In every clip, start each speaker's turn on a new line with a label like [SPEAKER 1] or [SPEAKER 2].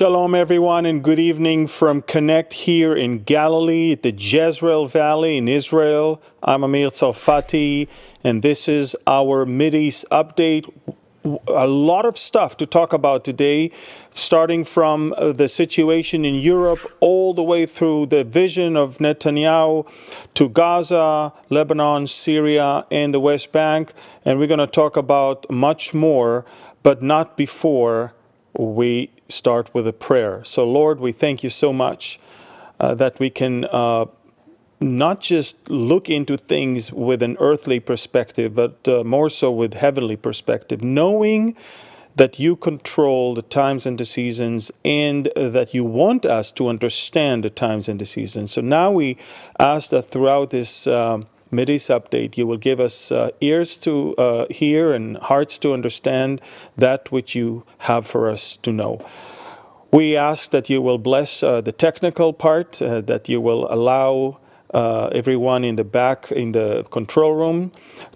[SPEAKER 1] Shalom, everyone, and good evening from Connect here in Galilee, at the Jezreel Valley in Israel. I'm Amir Tsarfati, and this is our Mideast update. A lot of stuff to talk about today, starting from the situation in Europe all the way through the vision of Netanyahu to Gaza, Lebanon, Syria, and the West Bank. And we're going to talk about much more, but not before we start with a prayer. So, Lord, we thank you so much that we can not just look into things with an earthly perspective, but more so with heavenly perspective, knowing that you control the times and the seasons, and that you want us to understand the times and the seasons. So now we ask that throughout this Mideast update, you will give us ears to hear and hearts to understand that which you have for us to know. We ask that you will bless the technical part, that you will allow everyone in the back in the control room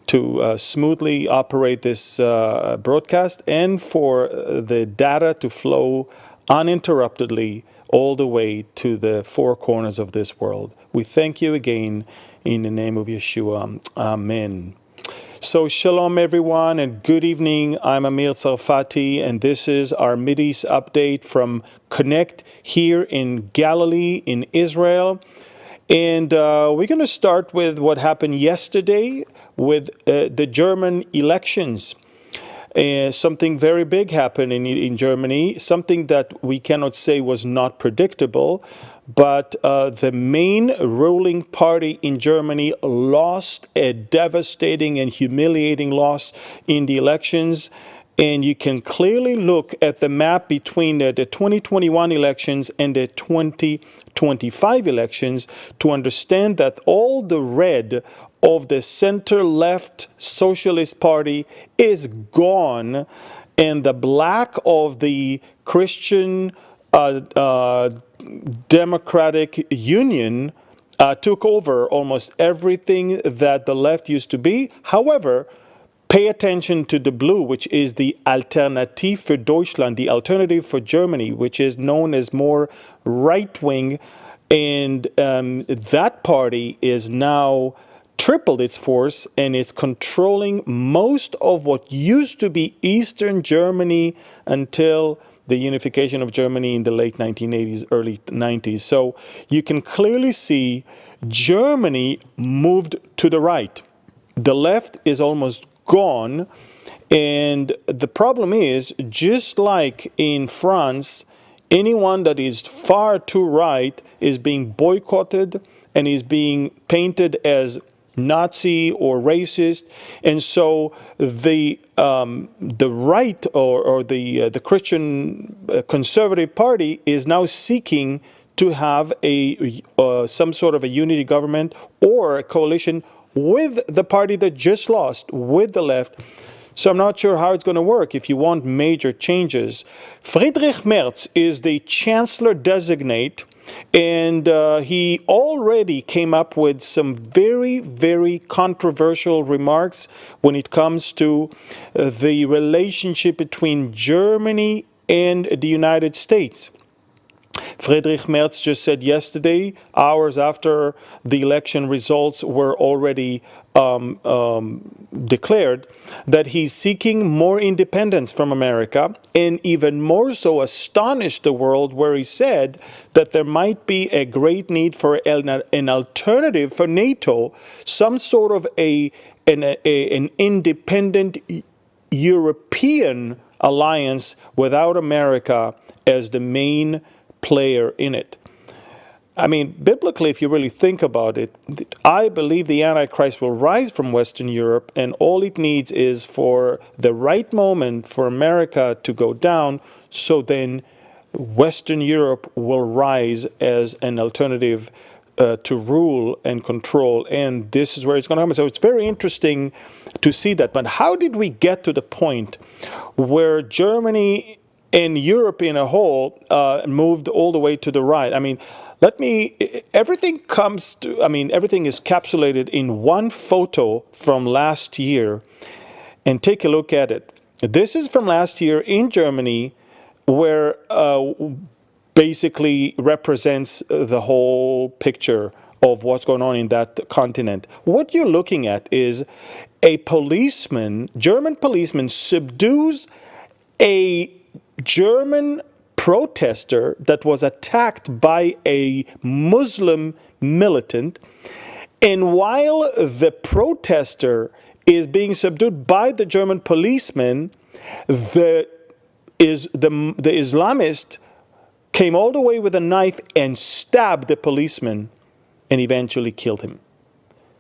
[SPEAKER 1] to smoothly operate this broadcast, and for the data to flow uninterruptedly all the way to the four corners of this world. We thank you again in the name of Yeshua. Amen. So shalom, everyone, and good evening. I'm Amir Tsarfati, and this is our Mideast update from Connect here in Galilee in Israel. And we're going to start with what happened yesterday with the German elections. Something very big happened in Germany, something that we cannot say was not predictable, but the main ruling party in Germany lost a devastating and humiliating loss in the elections. And you can clearly look at the map between the 2021 elections and the 2025 elections to understand that all the red of the center-left Socialist Party is gone, and the black of the Christian Democratic Union took over almost everything that the left used to be. However, pay attention to the blue, which is the Alternative für Deutschland, the alternative for Germany, which is known as more right-wing. And that party is now tripled its force, and it's controlling most of what used to be Eastern Germany until the unification of Germany in the late 1980s, early 90s. So you can clearly see Germany moved to the right. The left is almost gone, and the problem is, just like in France, anyone that is far too right is being boycotted and is being painted as Nazi or racist. And so the right or the Christian Conservative Party is now seeking to have some sort of a unity government or a coalition with the party that just lost, with the left. So I'm not sure how it's going to work if you want major changes. Friedrich Merz is the chancellor designate, and he already came up with some very, very controversial remarks when it comes to the relationship between Germany and the United States. Friedrich Merz just said yesterday, hours after the election results were already declared, that he's seeking more independence from America, and even more so astonished the world, where he said that there might be a great need for an alternative for NATO, some sort of an independent European alliance without America as the main player in it. I mean, biblically, if you really think about it, I believe the Antichrist will rise from Western Europe, and all it needs is for the right moment for America to go down, so then Western Europe will rise as an alternative to rule and control, and this is where it's going to happen. So it's very interesting to see that. But how did we get to the point where Germany and Europe in a whole moved all the way to the right? I mean, everything is capsulated in one photo from last year, and take a look at it. This is from last year in Germany, where basically represents the whole picture of what's going on in that continent. What you're looking at is a policeman, German policeman, subdues a German protester that was attacked by a Muslim militant. And while the protester is being subdued by the German policeman, the Islamist came all the way with a knife and stabbed the policeman and eventually killed him.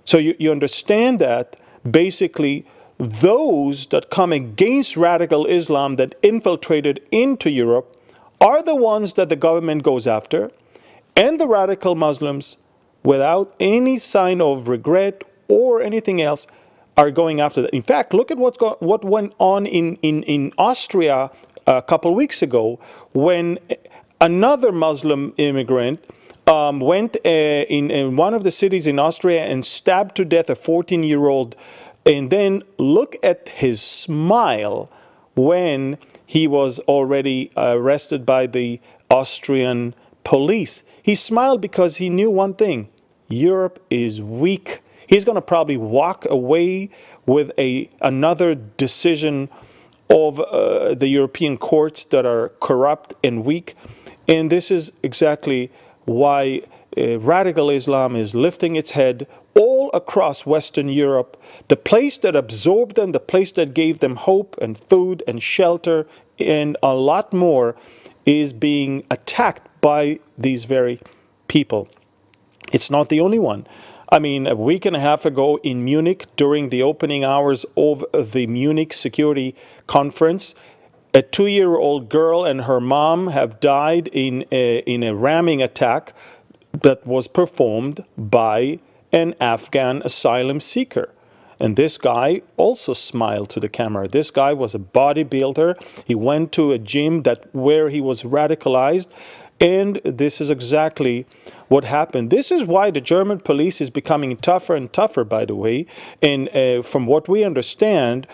[SPEAKER 1] So you understand that basically those that come against radical Islam that infiltrated into Europe are the ones that the government goes after, and the radical Muslims, without any sign of regret or anything else, are going after that. In fact, look at what went on in Austria a couple weeks ago when another Muslim immigrant went in one of the cities in Austria and stabbed to death a 14-year-old. And then look at his smile when he was already arrested by the Austrian police. He smiled because he knew one thing: Europe is weak. He's going to probably walk away with another decision of the European courts that are corrupt and weak. And this is exactly why radical Islam is lifting its head all across Western Europe. The place that absorbed them, the place that gave them hope and food and shelter and a lot more, is being attacked by these very people. It's not the only one. I mean, a week and a half ago in Munich, during the opening hours of the Munich Security Conference, a 2-year-old girl and her mom have died in a ramming attack that was performed by an Afghan asylum seeker. And this guy also smiled to the camera. This guy was a bodybuilder. He went to a gym where he was radicalized. And this is exactly what happened. This is why the German police is becoming tougher and tougher, by the way. And from what we understand,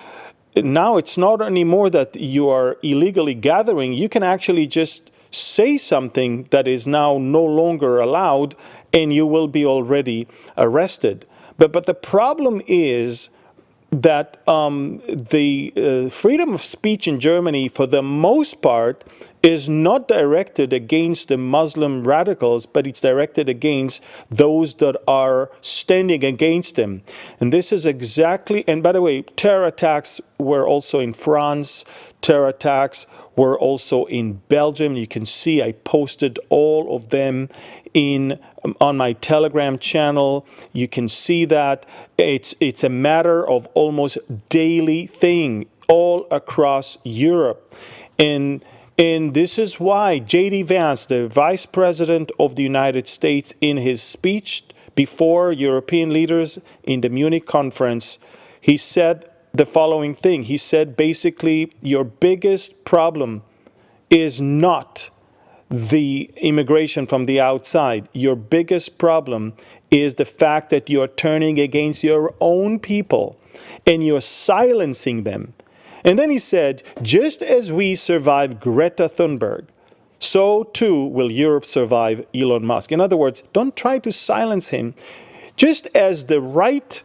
[SPEAKER 1] now it's not anymore that you are illegally gathering. You can actually just say something that is now no longer allowed, and you will be already arrested. But the problem is that the freedom of speech in Germany, for the most part, is not directed against the Muslim radicals, but it's directed against those that are standing against them. And this is exactly, and by the way, terror attacks were also in France, terror attacks were also in Belgium. You can see I posted all of them on my Telegram channel. You can see that it's a matter of almost daily thing all across Europe. And this is why J.D. Vance, the Vice President of the United States, in his speech before European leaders in the Munich conference, he said the following thing. He said, basically, your biggest problem is not the immigration from the outside. Your biggest problem is the fact that you're turning against your own people and you're silencing them. And then he said, just as we survived Greta Thunberg, so too will Europe survive Elon Musk. In other words, don't try to silence him. Just as the right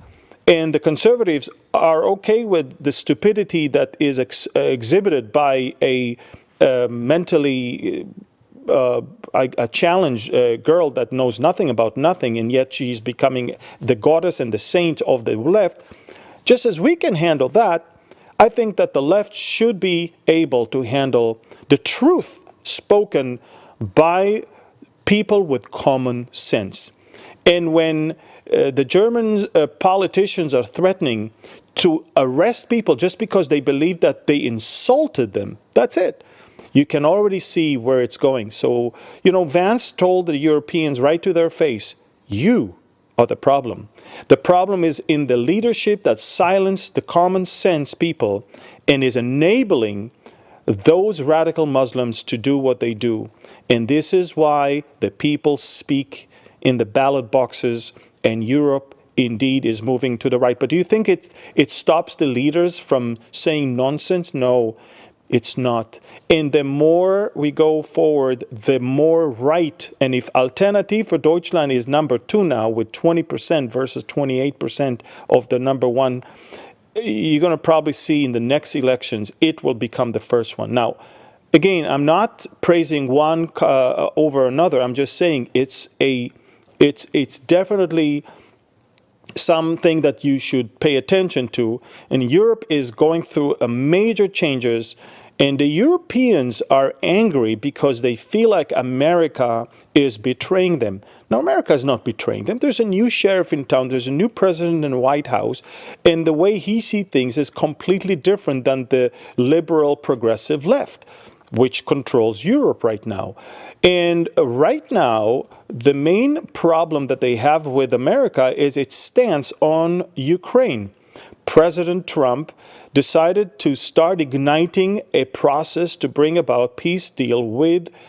[SPEAKER 1] and the conservatives are okay with the stupidity that is exhibited by a mentally a challenged girl that knows nothing about nothing, and yet she's becoming the goddess and the saint of the left, just as we can handle that, I think that the left should be able to handle the truth spoken by people with common sense. And when the German politicians are threatening to arrest people just because they believe that they insulted them, that's it. You can already see where it's going. So, Vance told the Europeans right to their face, you are the problem. The problem is in the leadership that silenced the common sense people and is enabling those radical Muslims to do what they do. And this is why the people speak in the ballot boxes, and Europe indeed is moving to the right. But do you think it stops the leaders from saying nonsense? No. It's not. And the more we go forward, the more right. And if Alternative for Deutschland is number 2 now with 20% versus 28% of the number 1, you're going to probably see in the next elections, it will become the first one. Now, again, I'm not praising one over another. I'm just saying it's definitely something that you should pay attention to. And Europe is going through a major changes, and the Europeans are angry because they feel like America is betraying them. Now, America is not betraying them. There's a new sheriff in town. There's a new president in the White House. And the way he sees things is completely different than the liberal progressive left, which controls Europe right now. And right now, the main problem that they have with America is its stance on Ukraine. President Trump decided to start igniting a process to bring about peace deal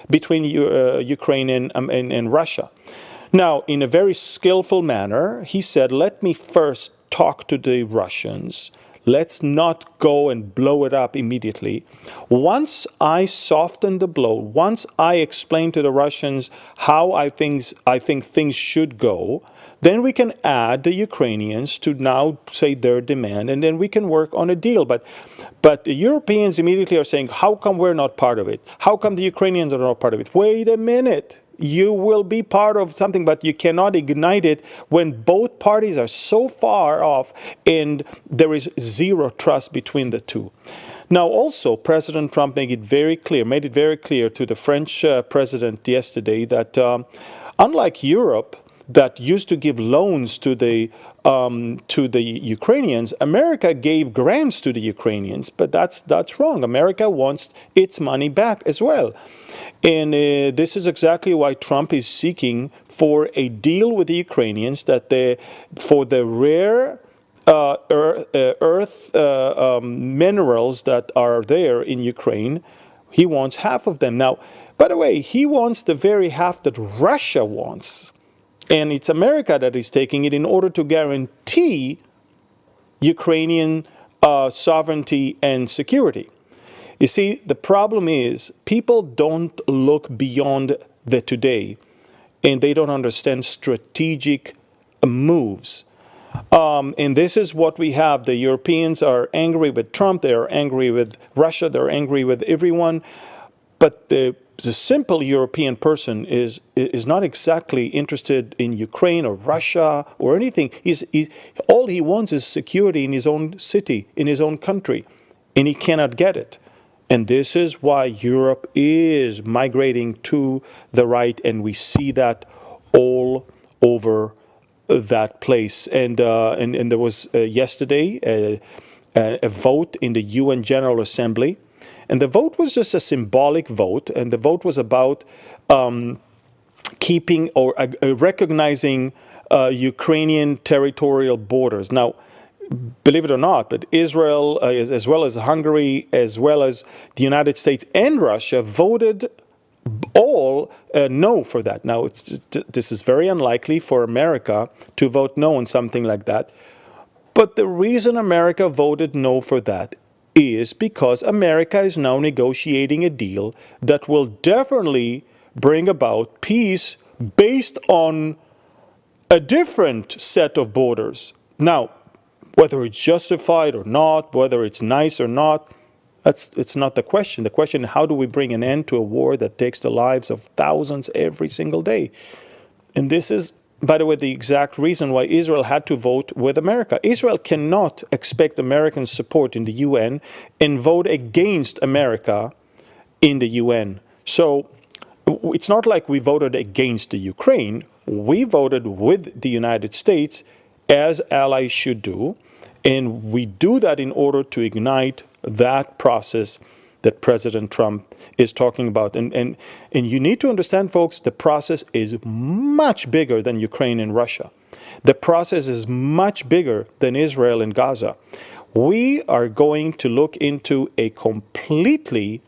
[SPEAKER 1] between Ukraine and Russia. Now, in a very skillful manner, he said, let me first talk to the Russians. Let's not go and blow it up immediately. Once I soften the blow, once I explain to the Russians how I think things should go, then we can add the Ukrainians to now say their demand, and then we can work on a deal. But the Europeans immediately are saying, how come we're not part of it? How come the Ukrainians are not part of it? Wait a minute. You will be part of something, but you cannot ignite it when both parties are so far off and there is zero trust between the two. Now, also, President Trump made it very clear to the French president yesterday that unlike Europe, that used to give loans to the Ukrainians, America gave grants to the Ukrainians, but that's wrong. America wants its money back as well. And this is exactly why Trump is seeking for a deal with the Ukrainians that for the rare earth minerals that are there in Ukraine, he wants half of them. Now, by the way, he wants the very half that Russia wants. And it's America that is taking it in order to guarantee Ukrainian sovereignty and security. You see, the problem is people don't look beyond the today, and they don't understand strategic moves. And this is what we have. The Europeans are angry with Trump. They are angry with Russia. They're angry with everyone. But the simple European person is not exactly interested in Ukraine or Russia or anything. All he wants is security in his own city, in his own country, and he cannot get it. And this is why Europe is migrating to the right, and we see that all over that place. And there was yesterday a vote in the UN General Assembly. And the vote was just a symbolic vote, and the vote was about keeping or recognizing Ukrainian territorial borders. Now, believe it or not, but Israel, as well as Hungary, as well as the United States and Russia, voted all no for that. Now, this is very unlikely for America to vote no on something like that. But the reason America voted no for that is because America is now negotiating a deal that will definitely bring about peace based on a different set of borders. Now, whether it's justified or not, whether it's nice or not, it's not the question. The question is, how do we bring an end to a war that takes the lives of thousands every single day? And this is, by the way, the exact reason why Israel had to vote with America. Israel cannot expect American support in the UN and vote against America in the UN. So it's not like we voted against the Ukraine. We voted with the United States, as allies should do, and we do that in order to ignite that process that President Trump is talking about. And you need to understand, folks, the process is much bigger than Ukraine and Russia. The process is much bigger than Israel and Gaza. We are going to look into a completely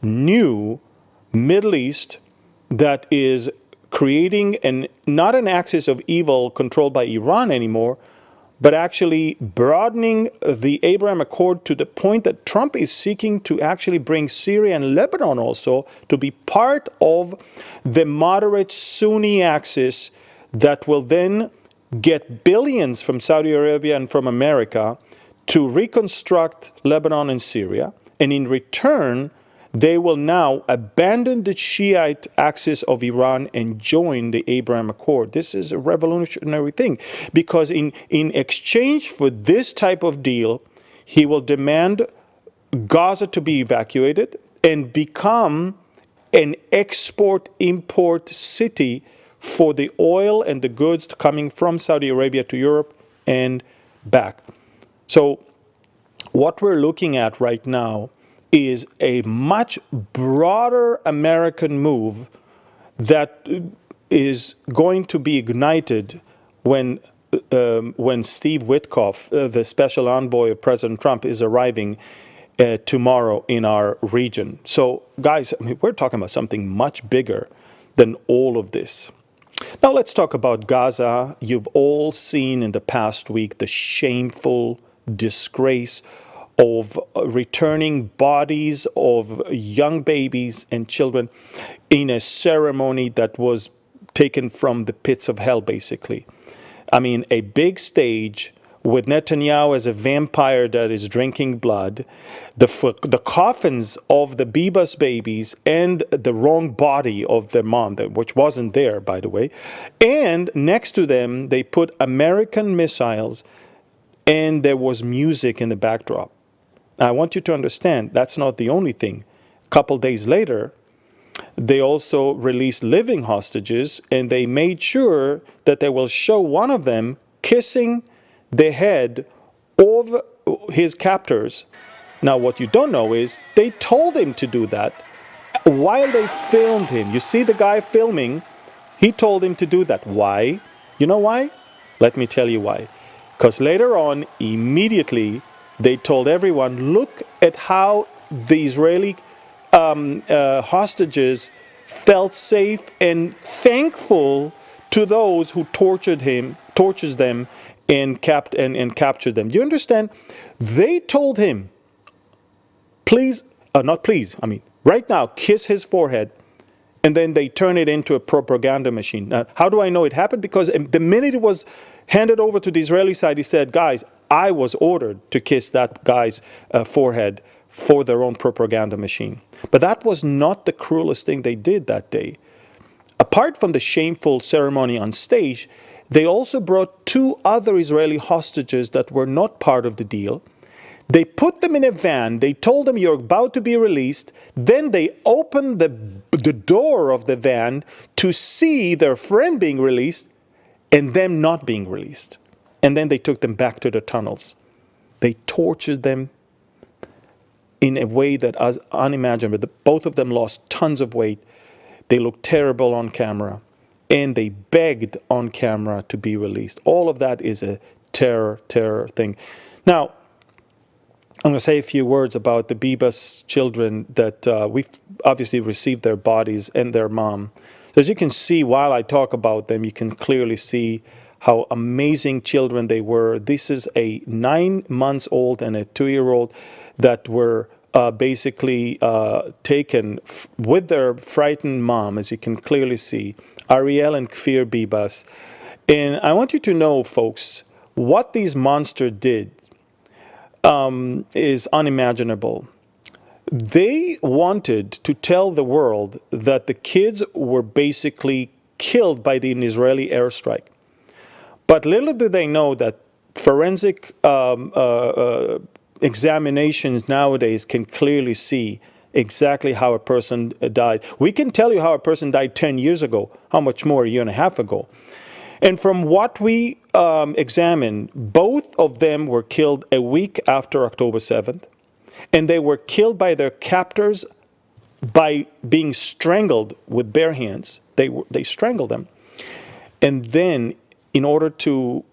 [SPEAKER 1] new Middle East that is creating not an axis of evil controlled by Iran anymore, but actually broadening the Abraham Accord to the point that Trump is seeking to actually bring Syria and Lebanon also to be part of the moderate Sunni axis that will then get billions from Saudi Arabia and from America to reconstruct Lebanon and Syria. And in return, they will now abandon the Shiite axis of Iran and join the Abraham Accord. This is a revolutionary thing, because in exchange for this type of deal, he will demand Gaza to be evacuated and become an export-import city for the oil and the goods coming from Saudi Arabia to Europe and back. So what we're looking at right now is a much broader American move that is going to be ignited when Steve Witkoff, the special envoy of President Trump, is arriving tomorrow in our region. So, guys, I mean, we're talking about something much bigger than all of this. Now, let's talk about Gaza. You've all seen in the past week the shameful disgrace of returning bodies of young babies and children in a ceremony that was taken from the pits of hell, basically. I mean, a big stage with Netanyahu as a vampire that is drinking blood, the coffins of the Bibas babies and the wrong body of their mom, which wasn't there, by the way. And next to them, they put American missiles, and there was music in the backdrop. Now, I want you to understand, that's not the only thing. A couple days later, they also released living hostages, and they made sure that they will show one of them kissing the head of his captors. Now, what you don't know is they told him to do that while they filmed him. You see the guy filming, he told him to do that. Why? You know why? Let me tell you why. Because later on, immediately, they told everyone, look at how the Israeli hostages felt safe and thankful to those who tortured them, and captured them. Do you understand? They told him, please, not please, I mean, right now, kiss his forehead, and then they turn it into a propaganda machine. Now, how do I know it happened? Because the minute it was handed over to the Israeli side, he said, guys, I was ordered to kiss that guy's forehead for their own propaganda machine. But that was not the cruelest thing they did that day. Apart from the shameful ceremony on stage, they also brought two other Israeli hostages that were not part of the deal. They put them in a van. They told them, you're about to be released. Then they opened the door of the van to see their friend being released and them not being released. And then they took them back to the tunnels. They tortured them in a way that was unimaginable. Both of them lost tons of weight. They looked terrible on camera. And they begged on camera to be released. All of that is a terror thing. Now, I'm going to say a few words about the Bibas children that we've obviously received their bodies and their mom. So as you can see, while I talk about them, you can clearly see how amazing children they were. This is a 9 months old and a 2-year-old that were basically taken with their frightened mom, as you can clearly see, Ariel and Kfir Bibas. And I want you to know, folks, what these monsters did is unimaginable. They wanted to tell the world that the kids were basically killed by the Israeli airstrike. But little do they know that forensic examinations nowadays can clearly see exactly how a person died. We can tell you how a person died 10 years ago, how much more a year and a half ago. And from what we examined, both of them were killed a week after October 7th. And they were killed by their captors by being strangled with bare hands. They strangled them. And then in order to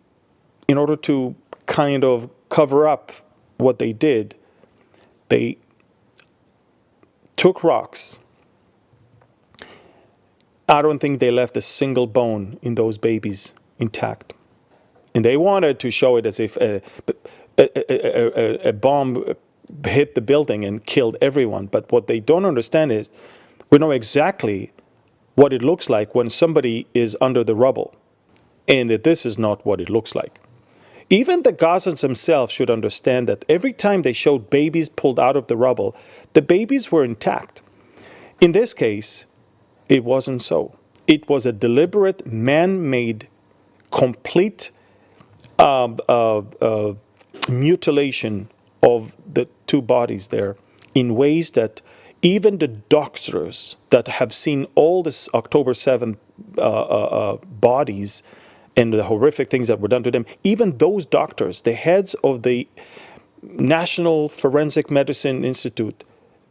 [SPEAKER 1] kind of cover up what they did, they took rocks. I don't think they left a single bone in those babies intact. And they wanted to show it as if a bomb hit the building and killed everyone. But what they don't understand is we know exactly what it looks like when somebody is under the rubble. And that this is not what it looks like. Even the Gazans themselves should understand that every time they showed babies pulled out of the rubble, the babies were intact. In this case, it wasn't so. It was a deliberate, man-made, complete mutilation of the two bodies there in ways that even the doctors that have seen all this October 7th bodies and the horrific things that were done to them, even those doctors, the heads of the National Forensic Medicine Institute,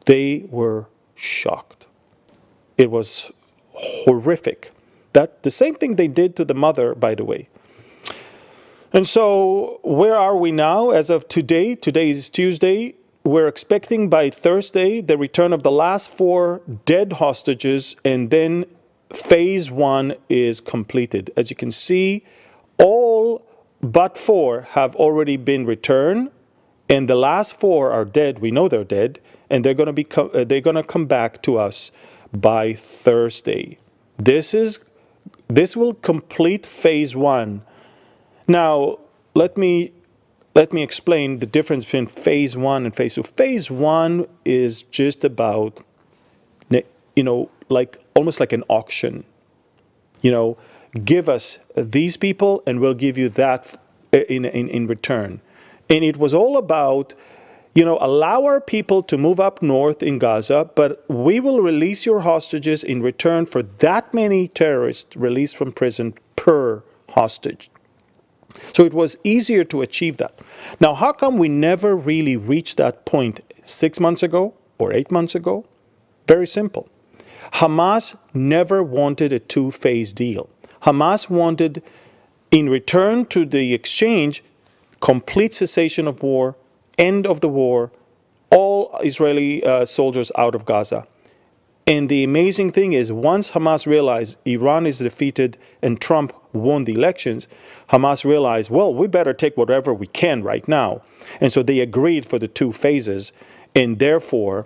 [SPEAKER 1] they were shocked. It was horrific. That the same thing they did to the mother, by the way. And so where are we now as of today? Today is Tuesday. We're expecting by Thursday the return of the last 4 dead hostages, and then phase 1 is completed. As you can see, all but 4 have already been returned, and the last 4 are dead. We know they're dead, and they're going to come back to us by Thursday. This will complete phase 1. Now, let me explain the difference between phase 1 and phase 2. Phase 1 is just about, like almost like an auction. Give us these people and we'll give you that in return. And it was all about, allow our people to move up north in Gaza, but we will release your hostages in return for that many terrorists released from prison per hostage. So it was easier to achieve that. Now, how come we never really reached that point 6 months ago or 8 months ago? Very simple. Hamas never wanted a two-phase deal. Hamas wanted, in return to the exchange, complete cessation of war, end of the war, all Israeli soldiers out of Gaza. And the amazing thing is, once Hamas realized Iran is defeated and Trump won the elections, Hamas realized, well, we better take whatever we can right now. And so they agreed for the 2 phases. And therefore,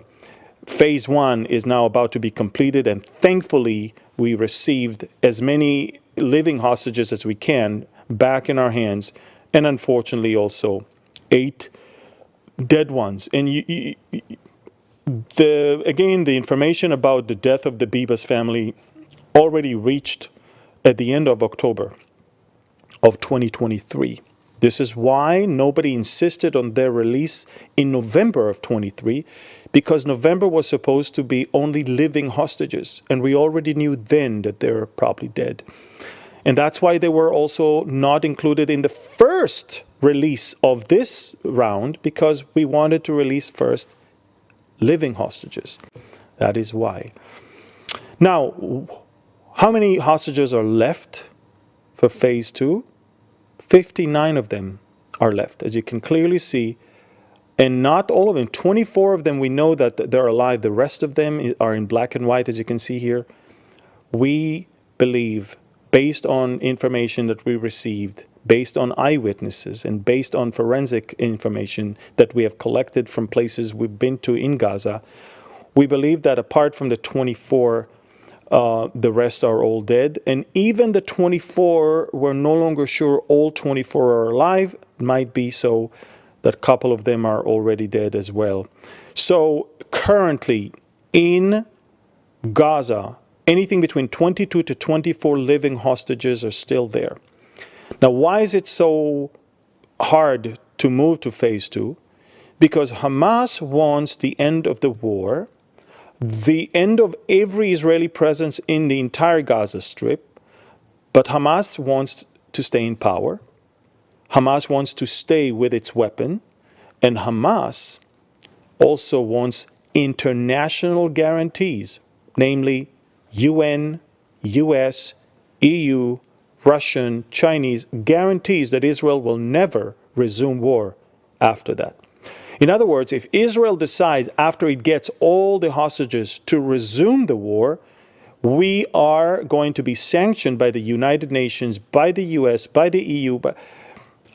[SPEAKER 1] phase 1 is now about to be completed. And thankfully, we received as many living hostages as we can back in our hands. And unfortunately, also 8 dead ones. And again, the information about the death of the Bibas family already reached at the end of October of 2023. This is why nobody insisted on their release in November of 23, because November was supposed to be only living hostages, and we already knew then that they were probably dead. And that's why they were also not included in the first release of this round, because we wanted to release first living hostages. That is why. Now, how many hostages are left for phase 2? 59 of them are left, as you can clearly see. And not all of them. 24 of them we know that they're alive. The rest of them are in black and white, as you can see here. We believe, based on information that we received, based on eyewitnesses, and based on forensic information that we have collected from places we've been to in Gaza, we believe that apart from the 24, the rest are all dead. And even the 24, we're no longer sure all 24 are alive. It might be so that a couple of them are already dead as well. So currently in Gaza, anything between 22 to 24 living hostages are still there. Now, why is it so hard to move to phase 2? Because Hamas wants the end of the war, the end of every Israeli presence in the entire Gaza Strip, but Hamas wants to stay in power. Hamas wants to stay with its weapon, and Hamas also wants international guarantees, namely UN, US, EU, Russian, Chinese guarantees that Israel will never resume war after that. In other words, if Israel decides after it gets all the hostages to resume the war, we are going to be sanctioned by the United Nations, by the US, by the EU,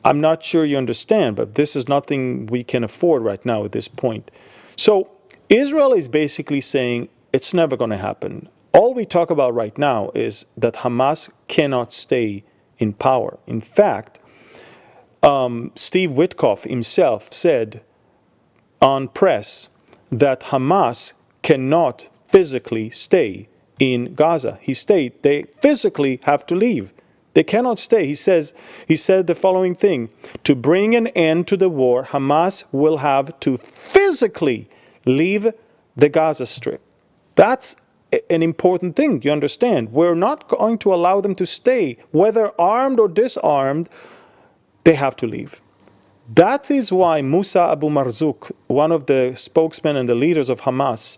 [SPEAKER 1] I'm not sure you understand, but this is nothing we can afford right now at this point. So Israel is basically saying it's never going to happen. All we talk about right now is that Hamas cannot stay in power. In fact, Steve Witkoff himself said on press that Hamas cannot physically stay in Gaza. He stated they physically have to leave. They cannot stay. He said the following thing: to bring an end to the war, Hamas will have to physically leave the Gaza Strip. That's an important thing, you understand. We're not going to allow them to stay, whether armed or disarmed. They have to leave. That is why Musa Abu Marzouk, one of the spokesmen and the leaders of Hamas,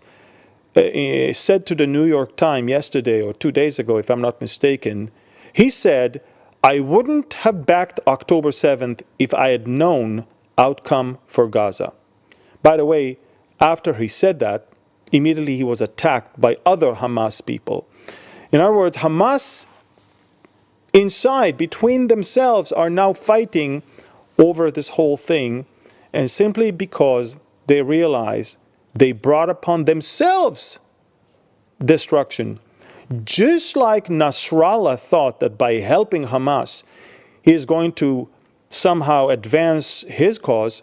[SPEAKER 1] said to the New York Times yesterday or 2 days ago, if I'm not mistaken, he said, I wouldn't have backed October 7th if I had known outcome for Gaza. By the way, after he said that, immediately he was attacked by other Hamas people. In other words, Hamas inside, between themselves, are now fighting over this whole thing, and simply because they realize they brought upon themselves destruction. Just like Nasrallah thought that by helping Hamas, he is going to somehow advance his cause,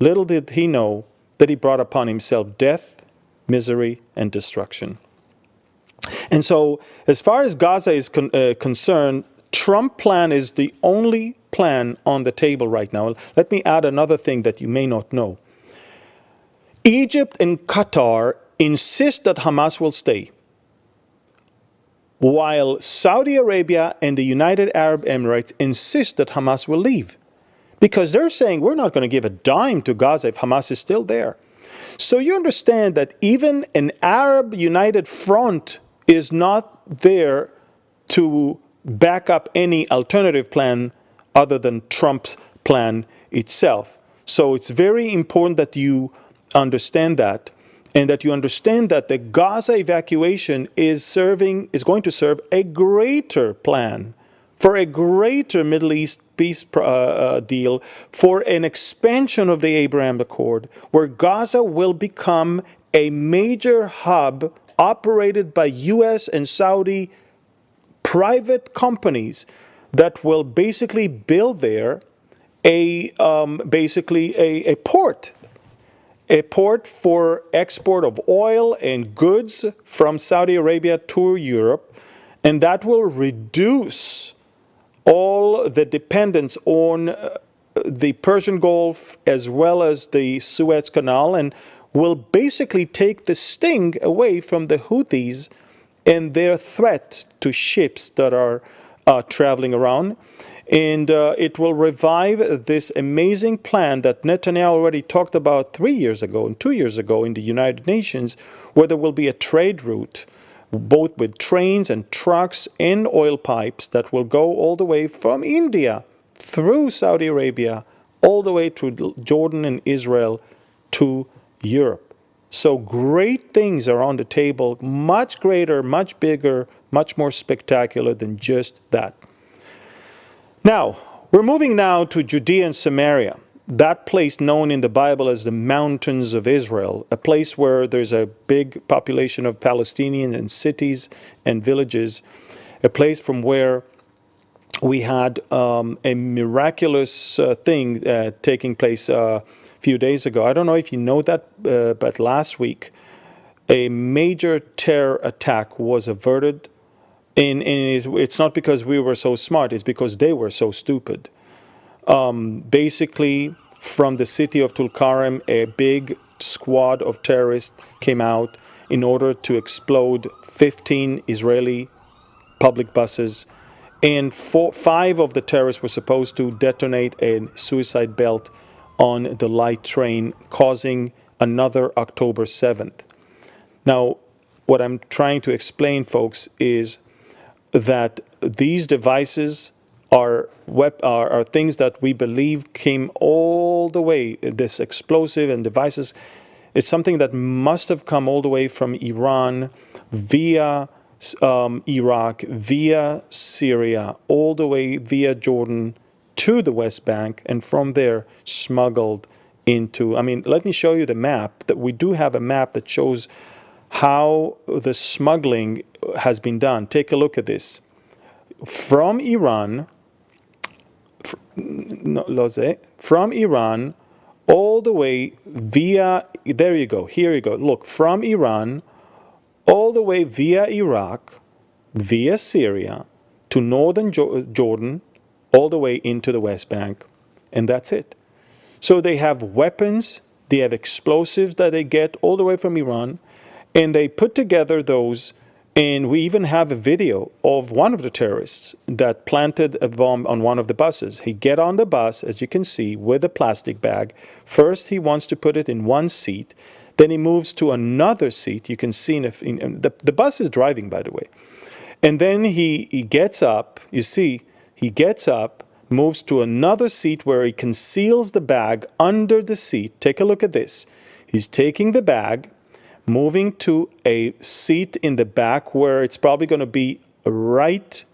[SPEAKER 1] little did he know that he brought upon himself death, misery, and destruction. And so, as far as Gaza is concerned, Trump plan is the only plan on the table right now. Let me add another thing that you may not know. Egypt and Qatar insist that Hamas will stay, while Saudi Arabia and the United Arab Emirates insist that Hamas will leave. Because they're saying, we're not going to give a dime to Gaza if Hamas is still there. So you understand that even an Arab United Front is not there to back up any alternative plan other than Trump's plan itself. So it's very important that you understand that, and that you understand that the Gaza evacuation is going to serve a greater plan for a greater Middle East peace deal, for an expansion of the Abraham Accord, where Gaza will become a major hub operated by U.S. and Saudi private companies that will basically build there a port. A port for export of oil and goods from Saudi Arabia to Europe, and that will reduce all the dependence on the Persian Gulf as well as the Suez Canal, and will basically take the sting away from the Houthis and their threat to ships that are traveling around. And it will revive this amazing plan that Netanyahu already talked about 3 years ago and 2 years ago in the United Nations, where there will be a trade route, both with trains and trucks and oil pipes that will go all the way from India through Saudi Arabia, all the way to Jordan and Israel to Europe. So great things are on the table, much greater, much bigger, much more spectacular than just that. Now, we're moving now to Judea and Samaria, that place known in the Bible as the mountains of Israel, a place where there's a big population of Palestinians and cities and villages, a place from where we had a miraculous thing taking place a few days ago. I don't know if you know that, but last week, a major terror attack was averted. And it's not because we were so smart, it's because they were so stupid. Basically, from the city of Tulkarem, a big squad of terrorists came out in order to explode 15 Israeli public buses. And 5 of the terrorists were supposed to detonate a suicide belt on the light train, causing another October 7th. Now, what I'm trying to explain, folks, is that these devices are things that we believe came all the way, this explosive and devices, it's something that must have come all the way from Iran, via Iraq, via Syria, all the way via Jordan to the West Bank, and from there smuggled into, I mean, let me show you the map. That we do have a map that shows how the smuggling has been done. Take a look at this. From Iran, from Iran, all the way via, there you go, here you go. Look, from Iran, all the way via Iraq, via Syria, to northern Jordan, all the way into the West Bank. And that's it. So they have weapons, they have explosives that they get all the way from Iran, and they put together those. And we even have a video of one of the terrorists that planted a bomb on one of the buses. He get on the bus, as you can see, with a plastic bag. First, he wants to put it in one seat. Then he moves to another seat. You can see the bus is driving, by the way. And then he gets up. You see, he gets up, moves to another seat where he conceals the bag under the seat. Take a look at this. He's taking the bag, moving to a seat in the back where it's probably going to be right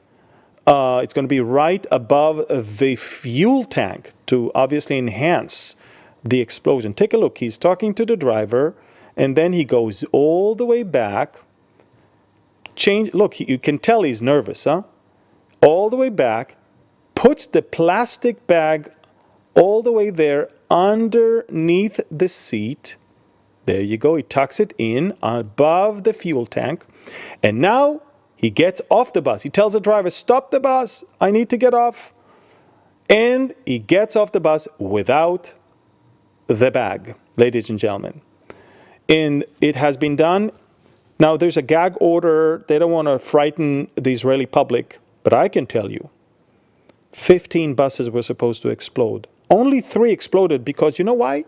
[SPEAKER 1] above the fuel tank to obviously enhance the explosion. Take a look. He's talking to the driver, and then he goes all the way back. Look, you can tell he's nervous, huh? All the way back, puts the plastic bag all the way there underneath the seat. There you go. He tucks it in above the fuel tank. And now he gets off the bus. He tells the driver, stop the bus. I need to get off. And he gets off the bus without the bag, ladies and gentlemen. And it has been done. Now, there's a gag order. They don't want to frighten the Israeli public. But I can tell you, 15 buses were supposed to explode. Only 3 exploded because, you know why?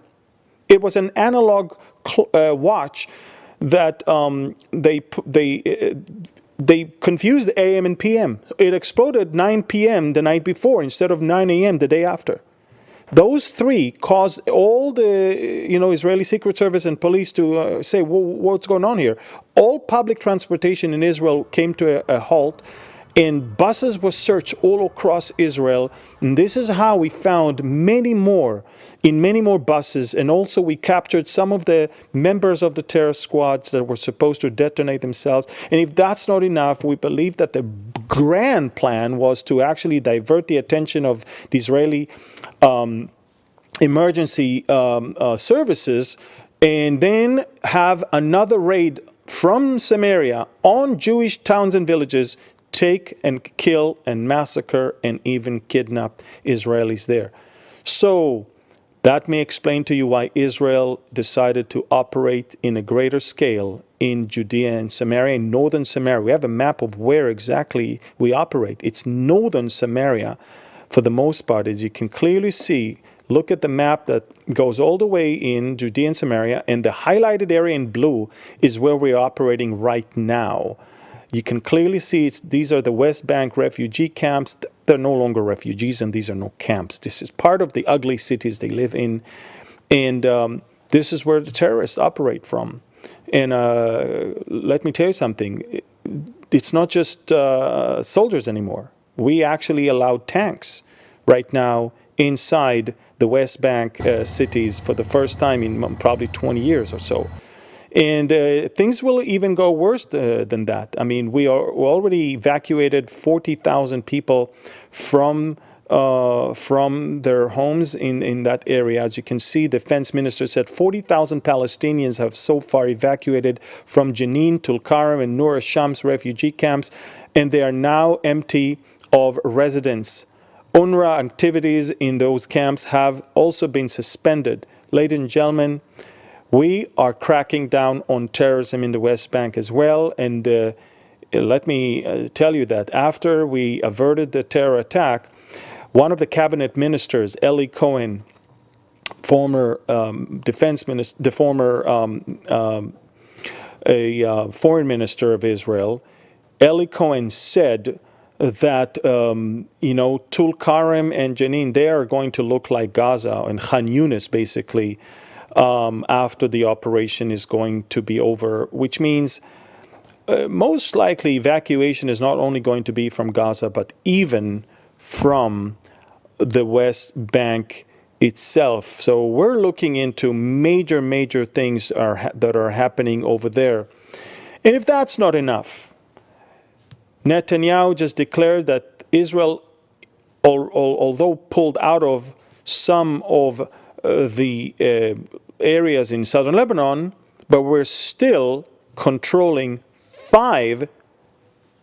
[SPEAKER 1] It was an analog watch that they confused AM and PM. It exploded 9 p.m. the night before instead of 9 a.m. the day after. Those 3 caused all the Israeli Secret Service and police to say, well, what's going on here? All public transportation in Israel came to a halt. And buses were searched all across Israel. And this is how we found many more buses. And also we captured some of the members of the terror squads that were supposed to detonate themselves. And if that's not enough, we believe that the grand plan was to actually divert the attention of the Israeli emergency services, and then have another raid from Samaria on Jewish towns and villages, take and kill and massacre and even kidnap Israelis there. So that may explain to you why Israel decided to operate in a greater scale in Judea and Samaria, in northern Samaria. We have a map of where exactly we operate. It's northern Samaria for the most part, as you can clearly see. Look at the map that goes all the way in Judea and Samaria, and the highlighted area in blue is where we're operating right now. You can clearly see these are the West Bank refugee camps. They're no longer refugees, and these are no camps. This is part of the ugly cities they live in. And this is where the terrorists operate from. And let me tell you something. It's not just soldiers anymore. We actually allowed tanks right now inside the West Bank cities for the first time in probably 20 years or so. And things will even go worse than that. I mean, we already evacuated 40,000 people from their homes in that area. As you can see, the defense minister said 40,000 Palestinians have so far evacuated from Jenin, Tulkarem, and Nur Shams refugee camps, and they are now empty of residents. UNRWA activities in those camps have also been suspended. Ladies and gentlemen, we are cracking down on terrorism in the West Bank as well. And let me tell you that after we averted the terror attack, one of the cabinet ministers, Eli Cohen, former defense minister, the former foreign minister of Israel, Eli Cohen said that, Tulkarem and Jenin, they are going to look like Gaza and Khan Yunis, basically, after the operation is going to be over, which means most likely evacuation is not only going to be from Gaza, but even from the West Bank itself. So we're looking into major things that are happening over there. And if that's not enough, Netanyahu just declared that Israel, although pulled out of some of the areas in southern Lebanon, but we're still controlling 5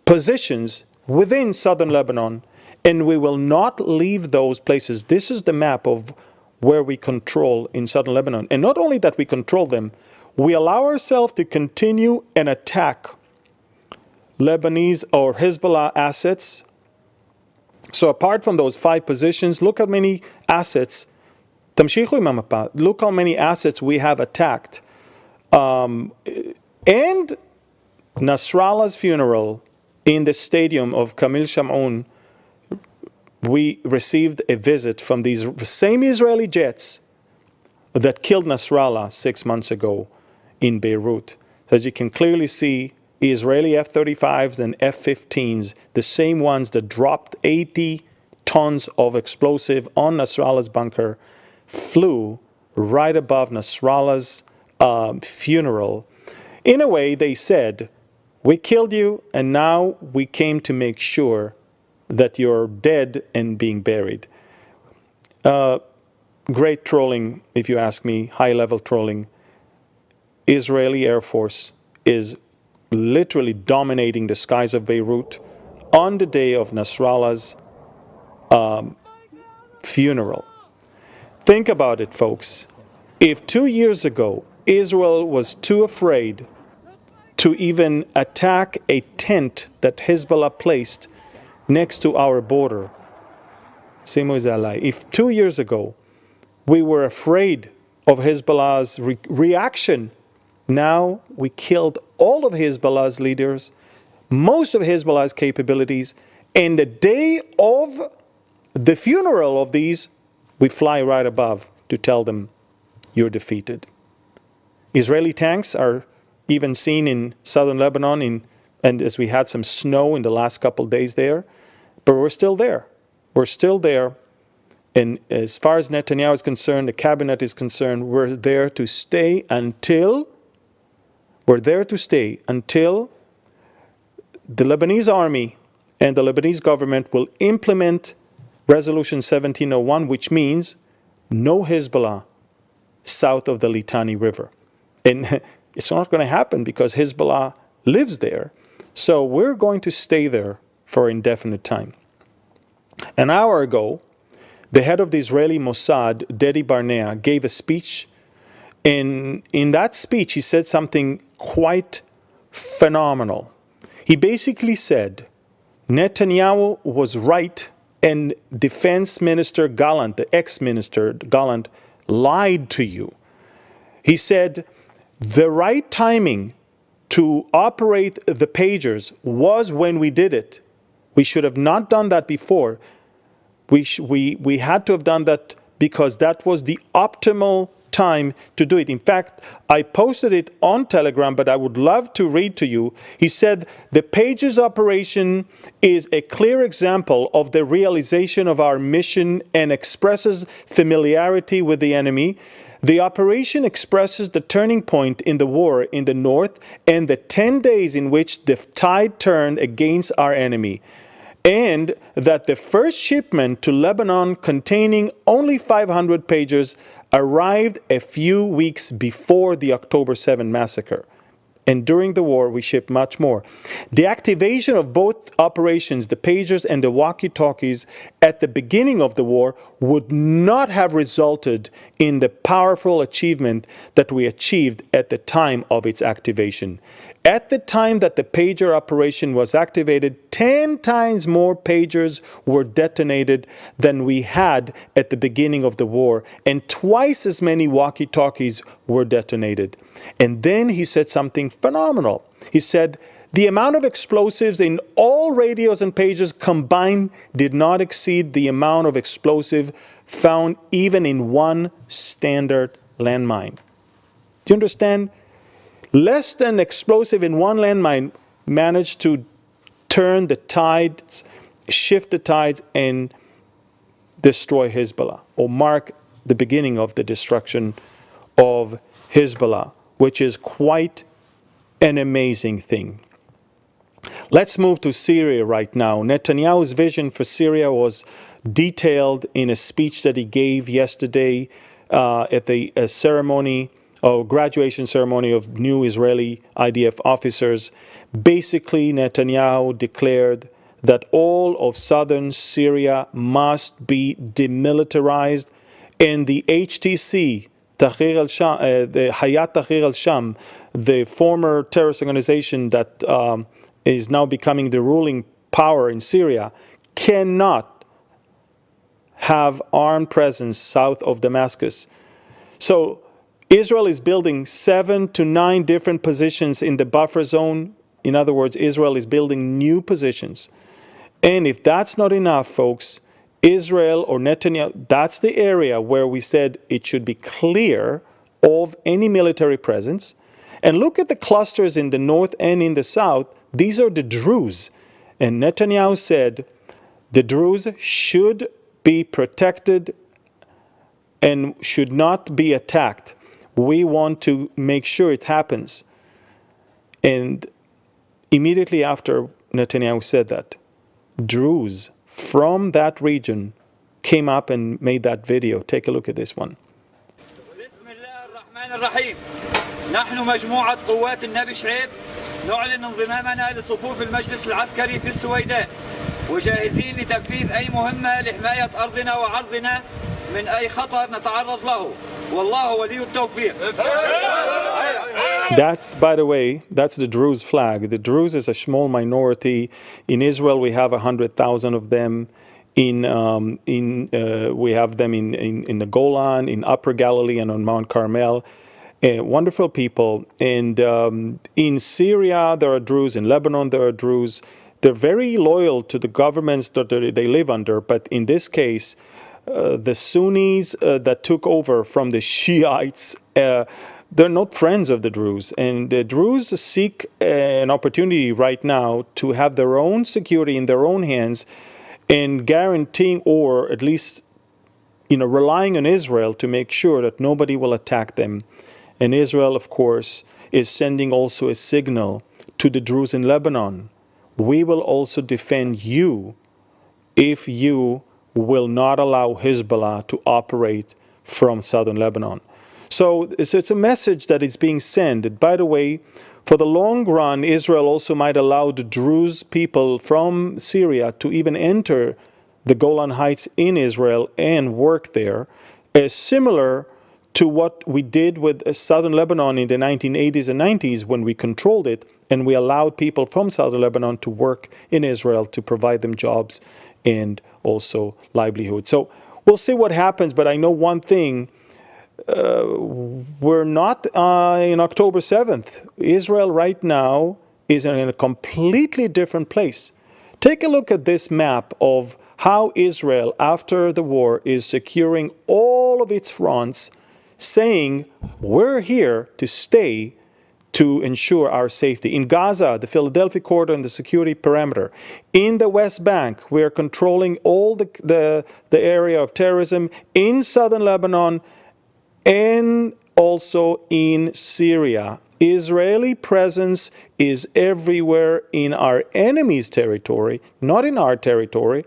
[SPEAKER 1] positions within southern Lebanon, and we will not leave those places. This is the map of where we control in southern Lebanon. And not only that we control them, we allow ourselves to continue and attack Lebanese or Hezbollah assets. So apart from those 5 positions, look how many assets, look how many assets we have attacked. And Nasrallah's funeral in the stadium of Kamil Shamoun, we received a visit from these same Israeli jets that killed Nasrallah 6 months ago in Beirut. As you can clearly see, Israeli F-35s and F-15s, the same ones that dropped 80 tons of explosive on Nasrallah's bunker, flew right above Nasrallah's funeral. In a way, they said, we killed you, and now we came to make sure that you're dead and being buried. Great trolling, if you ask me, high-level trolling. Israeli Air Force is literally dominating the skies of Beirut on the day of Nasrallah's funeral. Think about it, folks. If 2 years ago Israel was too afraid to even attack a tent that Hezbollah placed next to our border, if 2 years ago we were afraid of Hezbollah's reaction, now we killed all of Hezbollah's leaders, most of Hezbollah's capabilities, and the day of the funeral of these, we fly right above to tell them, you're defeated. Israeli tanks are even seen in southern Lebanon, and as we had some snow in the last couple of days there, but we're still there. We're still there. And as far as Netanyahu is concerned, the cabinet is concerned, we're there to stay until the Lebanese army and the Lebanese government will implement Resolution 1701, which means no Hezbollah south of the Litani River. And it's not going to happen because Hezbollah lives there. So we're going to stay there for indefinite time. An hour ago, the head of the Israeli Mossad, Dedi Barnea, gave a speech. And in that speech, he said something quite phenomenal. He basically said, Netanyahu was right, and Defense Minister Gallant, the ex-minister Gallant, lied to you. He said, the right timing to operate the pagers was when we did it. We should have not done that before. We had to have done that because that was the optimal time to do it. In fact, I posted it on Telegram, but I would love to read to you. He said, the Pagers operation is a clear example of the realization of our mission and expresses familiarity with the enemy. The operation expresses the turning point in the war in the north and the 10 days in which the tide turned against our enemy. And that the first shipment to Lebanon containing only 500 pagers arrived a few weeks before the October 7 massacre. And during the war, we shipped much more. The activation of both operations, the pagers and the walkie-talkies, at the beginning of the war would not have resulted in the powerful achievement that we achieved at the time of its activation. At the time that the pager operation was activated, 10 times more pagers were detonated than we had at the beginning of the war, and twice as many walkie-talkies were detonated. And then he said something phenomenal. He said, the amount of explosives in all radios and pagers combined did not exceed the amount of explosive found even in one standard landmine. Do you understand? Less than explosive in one landmine managed to turn the tides, shift the tides, and destroy Hezbollah or mark the beginning of the destruction of Hezbollah, which is quite an amazing thing. Let's move to Syria right now. Netanyahu's vision for Syria was detailed in a speech that he gave yesterday at the ceremony or graduation ceremony of new Israeli IDF officers. Basically, Netanyahu declared that all of southern Syria must be demilitarized, and the HTC, the Hayat Tahrir al-Sham, the former terrorist organization that is now becoming the ruling power in Syria, cannot have armed presence south of Damascus. So Israel is building 7 to 9 different positions in the buffer zone. In other words, Israel is building new positions. And if that's not enough, folks, Israel or Netanyahu, that's the area where we said it should be clear of any military presence. And look at the clusters in the north and in the south. These are the Druze. And Netanyahu said the Druze should be protected and should not be attacked. We want to make sure it happens. And immediately after Netanyahu said that, Druze from that region came up and made that video. Take a look at this one.
[SPEAKER 2] نحن مجموعة قوات النبي شعيب نعلن انضمامنا لصفوف المجلس العسكري في السويداء وجاهزين لتنفيذ أي مهمة لحماية أرضنا وعرضنا من أي خطر نتعرض له والله ولي التوفيق.
[SPEAKER 1] That's, by the way, that's the Druze flag. The Druze is a small minority. In Israel, we have 100,000 of them. We have them in the Golan, in Upper Galilee, and on Mount Carmel. Wonderful people. And in Syria, there are Druze. In Lebanon, there are Druze. They're very loyal to the governments that they live under. But in this case, the Sunnis that took over from the Shiites, they're not friends of the Druze. And the Druze seek an opportunity right now to have their own security in their own hands and guaranteeing, or at least, relying on Israel to make sure that nobody will attack them. And Israel, of course, is sending also a signal to the Druze in Lebanon. We will also defend you if you will not allow Hezbollah to operate from southern Lebanon. So it's a message that is being sent. By the way, for the long run, Israel also might allow the Druze people from Syria to even enter the Golan Heights in Israel and work there, similar to what we did with southern Lebanon in the 1980s and 90s when we controlled it and we allowed people from southern Lebanon to work in Israel to provide them jobs and also livelihood. So we'll see what happens, but I know one thing. We're not in October 7th. Israel right now is in a completely different place. Take a look at this map of how Israel, after the war, is securing all of its fronts, saying, we're here to stay to ensure our safety. In Gaza, the Philadelphia corridor and the security perimeter. In the West Bank, we are controlling all the area of terrorism. In southern Lebanon, and also in Syria. Israeli presence is everywhere in our enemy's territory, not in our territory,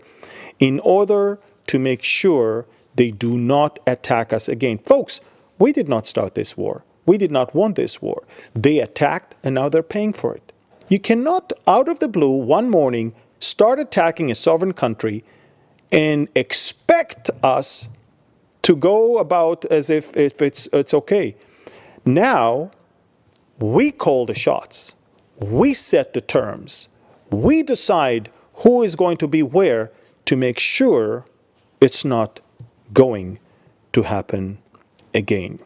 [SPEAKER 1] in order to make sure they do not attack us again. Folks, we did not start this war. We did not want this war. They attacked, and now they're paying for it. You cannot, out of the blue, one morning, start attacking a sovereign country and expect us to go about as if it's okay. Now, we call the shots. We set the terms. We decide who is going to be where to make sure it's not going to happen again.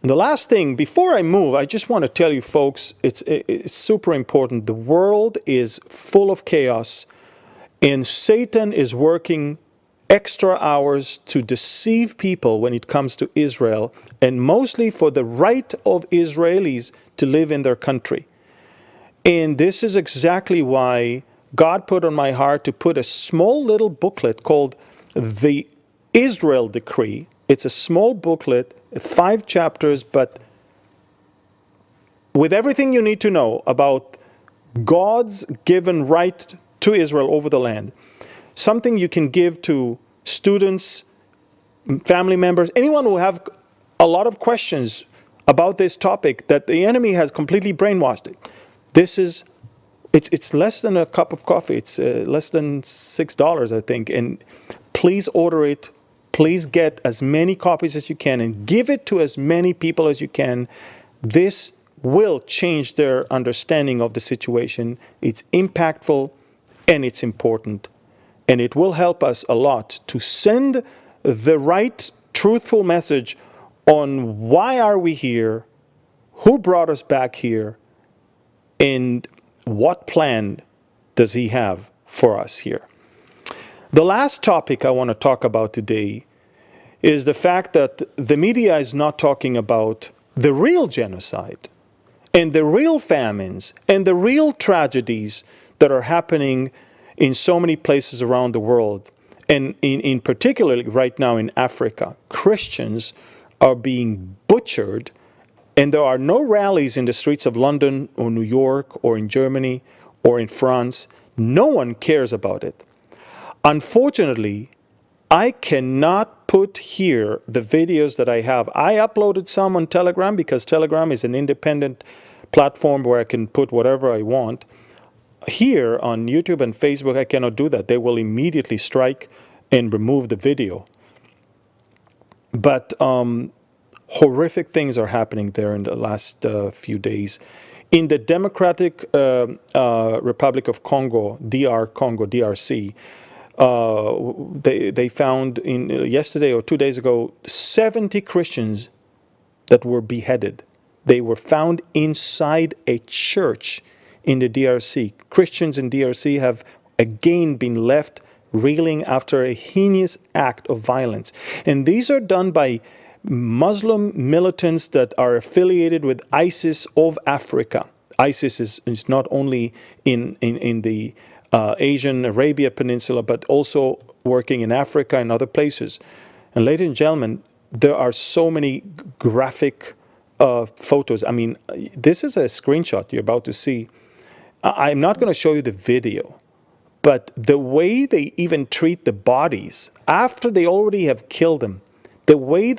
[SPEAKER 1] And the last thing, before I move, I just want to tell you folks, it's super important. The world is full of chaos, and Satan is working extra hours to deceive people when it comes to Israel, and mostly for the right of Israelis to live in their country. And this is exactly why God put on my heart to put a small little booklet called The Israel Decree. It's a small booklet, 5 chapters, but with everything you need to know about God's given right to Israel over the land. Something you can give to students, family members, anyone who have a lot of questions about this topic that the enemy has completely brainwashed it. This is, it's less than a cup of coffee. It's less than $6, I think. And please order it. Please get as many copies as you can and give it to as many people as you can. This will change their understanding of the situation. It's impactful and it's important. And it will help us a lot to send the right, truthful message on why are we here, who brought us back here, and what plan does he have for us here. The last topic I want to talk about today is the fact that the media is not talking about the real genocide and the real famines and the real tragedies that are happening in so many places around the world. And in particularly right now in Africa, Christians are being butchered, and there are no rallies in the streets of London or New York or in Germany or in France. No one cares about it. Unfortunately, I cannot put here the videos that I have. I uploaded some on Telegram because Telegram is an independent platform where I can put whatever I want. Here on YouTube and Facebook, I cannot do that. They will immediately strike and remove the video. But horrific things are happening there in the last few days. In the Democratic Republic of Congo, DRC, they found yesterday or 2 days ago 70 Christians that were beheaded. They were found inside a church in the DRC. Christians in DRC have again been left reeling after a heinous act of violence. And these are done by Muslim militants that are affiliated with ISIS of Africa. ISIS is not only in the Asian Arabia Peninsula, but also working in Africa and other places. And ladies and gentlemen, there are so many graphic photos. I mean, this is a screenshot you're about to see. I'm not going to show you the video, but the way they even treat the bodies after they already have killed them, the way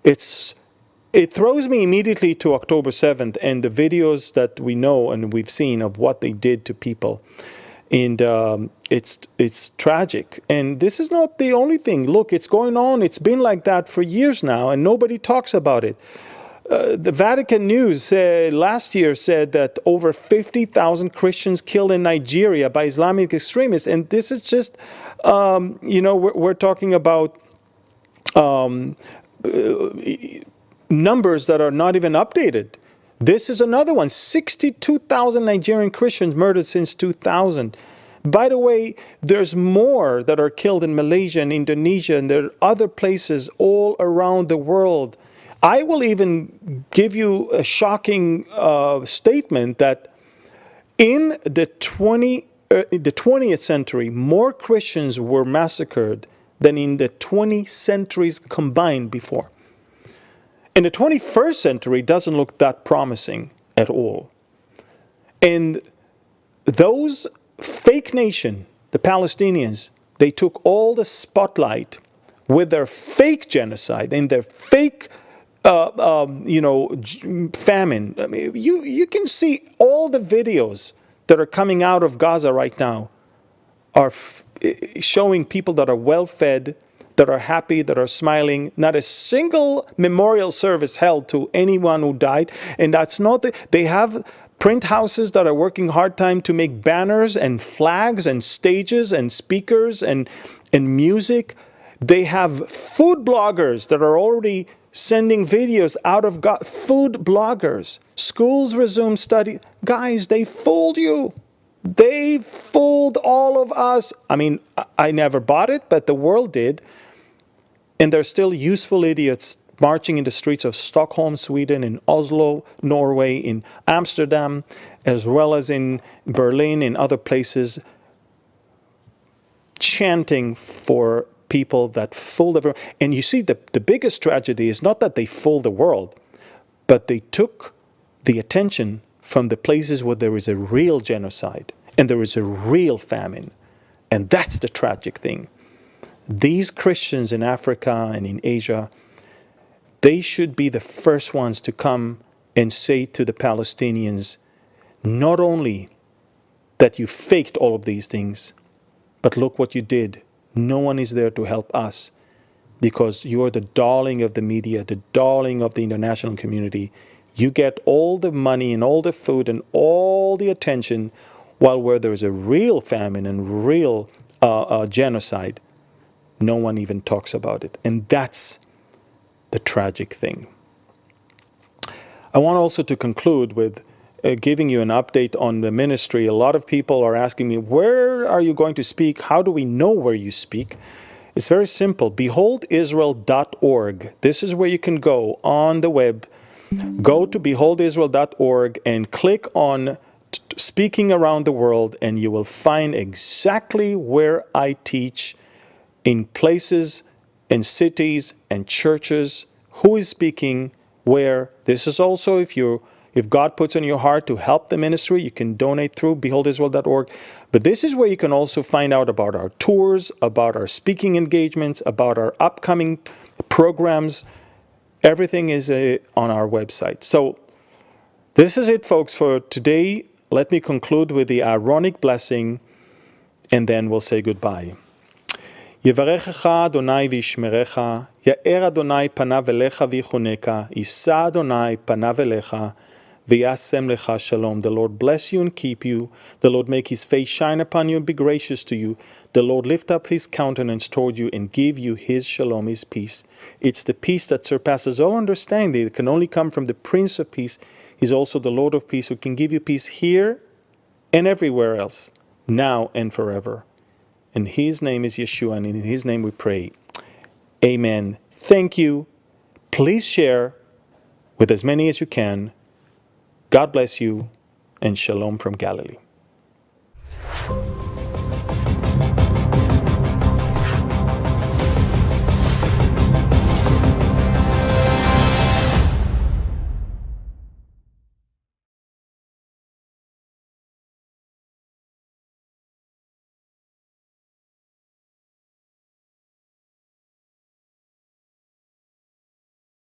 [SPEAKER 1] it throws me immediately to October 7th and the videos that we know and we've seen of what they did to people. And it's tragic. And this is not the only thing. Look, it's going on. It's been like that for years now, and nobody talks about it. The Vatican News last year said that over 50,000 Christians killed in Nigeria by Islamic extremists. And this is just, we're talking about numbers that are not even updated. This is another one. 62,000 Nigerian Christians murdered since 2000. By the way, there's more that are killed in Malaysia and Indonesia, and there are other places all around the world. I will even give you a shocking statement that in the 20th century, more Christians were massacred than in the 20 centuries combined before. And the 21st century doesn't look that promising at all. And those fake nation, the Palestinians, they took all the spotlight with their fake genocide and their fake famine. I mean, you can see all the videos that are coming out of Gaza right now are showing people that are well-fed, that are happy, that are smiling. Not a single memorial service held to anyone who died. And that's not they have print houses that are working hard time to make banners and flags and stages and speakers and music. They have food bloggers that are already sending videos out of food bloggers. Schools resume study. Guys, they fooled you. They fooled all of us. I mean, I never bought it, but the world did. And they're still useful idiots marching in the streets of Stockholm, Sweden, in Oslo, Norway, in Amsterdam, as well as in Berlin, in other places, chanting for people that fool the world. And you see, the biggest tragedy is not that they fool the world, but they took the attention from the places where there is a real genocide and there is a real famine. And that's the tragic thing. These Christians in Africa and in Asia, they should be the first ones to come and say to the Palestinians, not only that you faked all of these things, but look what you did. No one is there to help us because you're the darling of the media, the darling of the international community. You get all the money and all the food and all the attention, while where there is a real famine and real genocide, no one even talks about it. And that's the tragic thing. I want also to conclude with giving you an update on the ministry. A lot of people are asking me, where are you going to speak? How do we know where you speak? It's very simple. Beholdisrael.org. This is where you can go on the web. Go to beholdisrael.org and click on Speaking Around the World, and you will find exactly where I teach in places and cities and churches, who is speaking, where. This is also, if God puts on your heart to help the ministry, you can donate through beholdisrael.org. But this is where you can also find out about our tours, about our speaking engagements, about our upcoming programs. Everything is on our website. So this is it, folks, for today. Let me conclude with the Aaronic blessing, and then we'll say goodbye. יברכך אדוני וישמרך, יאר אדוני פניו אליך ויחונך, יישא אדוני פניו אליך, וישם לך שלום. The Lord bless you and keep you. The Lord make his face shine upon you and be gracious to you. The Lord lift up his countenance toward you and give you his shalom, his peace. It's the peace that surpasses all understanding. It can only come from the Prince of Peace. He's also the Lord of Peace, who can give you peace here and everywhere else, now and forever. And his name is Yeshua, and in his name we pray. Amen. Thank you. Please share with as many as you can. God bless you, and shalom from Galilee.